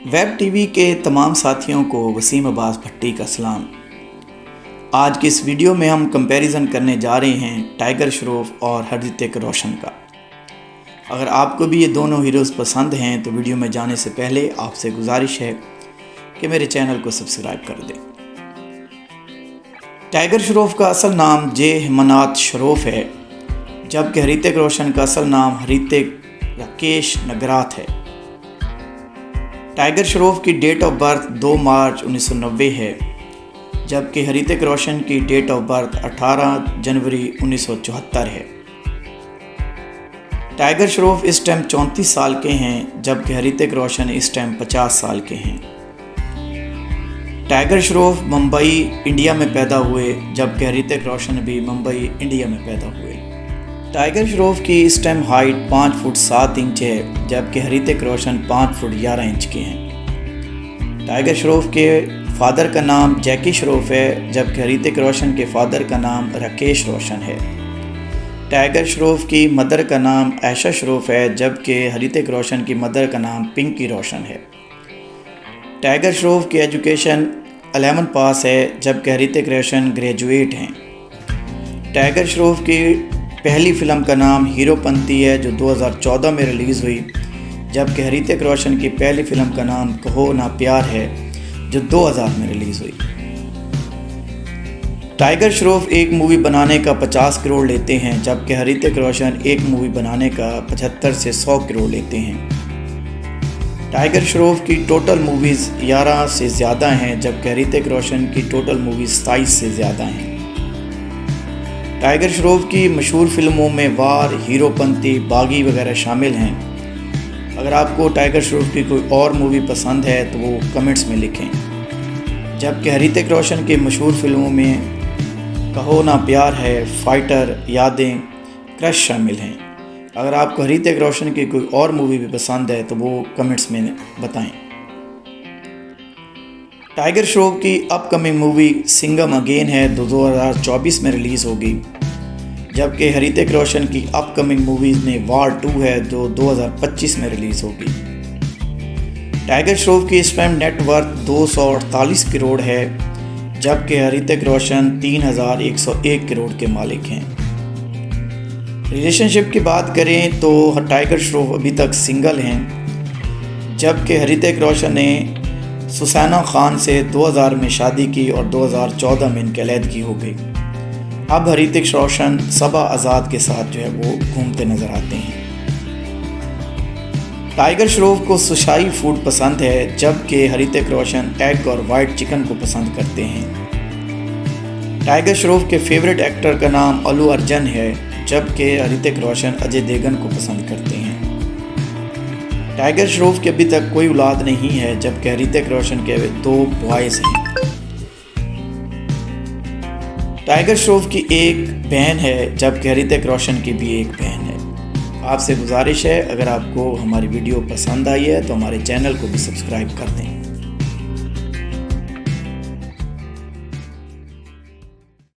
Web TV के तमाम साथियों को वसीम अब्बास भट्टी का सलाम। आज की इस वीडियो में हम कंपैरिजन करने जा रहे हैं टाइगर श्रॉफ और ऋतिक रोशन का। अगर आपको भी ये दोनों हीरोज़ पसंद हैं तो वीडियो में जाने से पहले आपसे गुजारिश है कि मेरे चैनल को सब्सक्राइब कर दें। टाइगर श्रॉफ का असल नाम जे हेमनाथ श्रॉफ है, जबकि ऋतिक रोशन का असल नाम ऋतिक राकेश नगराथ है। टाइगर श्रॉफ की डेट ऑफ बर्थ 2 मार्च 1990 है, जबकि ऋतिक रोशन की डेट ऑफ बर्थ 18 जनवरी 1974 है। टाइगर श्रॉफ इस टाइम 34 साल के हैं, जबकि ऋतिक रोशन इस टाइम 50 साल के हैं। टाइगर श्रॉफ मुंबई इंडिया में पैदा हुए, जबकि ऋतिक रोशन भी मुंबई इंडिया में पैदा हुए। टाइगर श्रॉफ की इस टाइम हाइट 5 फुट 7 इंच है, जबकि ऋतिक रोशन 5 फुट 11 इंच के हैं। टाइगर श्रॉफ के फादर का नाम जैकी श्रॉफ है, जबकि ऋतिक रोशन के फादर का नाम राकेश रोशन है। टाइगर श्रॉफ की मदर का नाम आयशा श्रॉफ है, जबकि ऋतिक रोशन की मदर का नाम पिंकी रोशन है। टाइगर श्रॉफ की एजुकेशन 11 पास है, जबकि ऋतिक रोशन ग्रेजुएट हैं। टाइगर श्रॉफ की पहली फ़िल्म का नाम हीरोपंती है, जो 2014 में रिलीज़ हुई, जबकि ऋतिक रोशन की पहली फ़िल्म का नाम कहो ना प्यार है, जो 2000 में रिलीज़ हुई। टाइगर श्रॉफ एक मूवी बनाने का 50 करोड़ लेते हैं, जबकि ऋतिक रोशन एक मूवी बनाने का 75 से 100 करोड़ लेते हैं। टाइगर श्रॉफ की टोटल मूवीज़ 11 से ज़्यादा हैं, जबकि ऋतिक रोशन की टोटल मूवीज़ 27 से ज़्यादा हैं। टाइगर श्रॉफ की मशहूर फिल्मों में वार, हीरोपंती, बागी वगैरह शामिल हैं। अगर आपको टाइगर श्रॉफ की कोई और मूवी पसंद है तो वो कमेंट्स में लिखें। जबकि ऋतिक रोशन की मशहूर फिल्मों में कहो ना प्यार है, फाइटर, यादें, क्रश शामिल हैं। अगर आपको ऋतिक रोशन की कोई और मूवी भी पसंद है तो वो कमेंट्स में बताएं। टाइगर श्रॉफ की अपकमिंग मूवी सिंघम अगेन है, 2024 में रिलीज़ होगी, जबकि ऋतिक रोशन की अपकमिंग मूवीज़ में वार 2 है, जो 2025 में रिलीज़ होगी। टाइगर श्रॉफ की इस टाइम नेटवर्थ 248 करोड़ है, जबकि ऋतिक रोशन 3101 करोड़ के मालिक हैं। रिलेशनशिप की बात करें तो टाइगर श्रॉफ अभी तक सिंगल हैं, जबकि ऋतिक रोशन ने सुसैना खान से 2000 में शादी की और 2014 में इनकी अलहदगी हो गई। अब ऋतिक रोशन सबा आज़ाद के साथ जो है वो घूमते नज़र आते हैं। टाइगर श्रॉफ को सुशाई फूड पसंद है, जबकि ऋतिक रोशन एग और वाइट चिकन को पसंद करते हैं। टाइगर श्रॉफ के फेवरेट एक्टर का नाम अल्लू अर्जुन है, जबकि ऋतिक रोशन अजय देवगन को पसंद करते हैं। टाइगर श्रॉफ की अभी तक कोई औलाद नहीं है, जबकि ऋतिक रोशन के 2 बॉयज़ हैं। टाइगर श्रॉफ की एक बहन है, जबकि ऋतिक रोशन की भी एक बहन है। आपसे गुजारिश है, अगर आपको हमारी वीडियो पसंद आई है तो हमारे चैनल को भी सब्सक्राइब कर दें।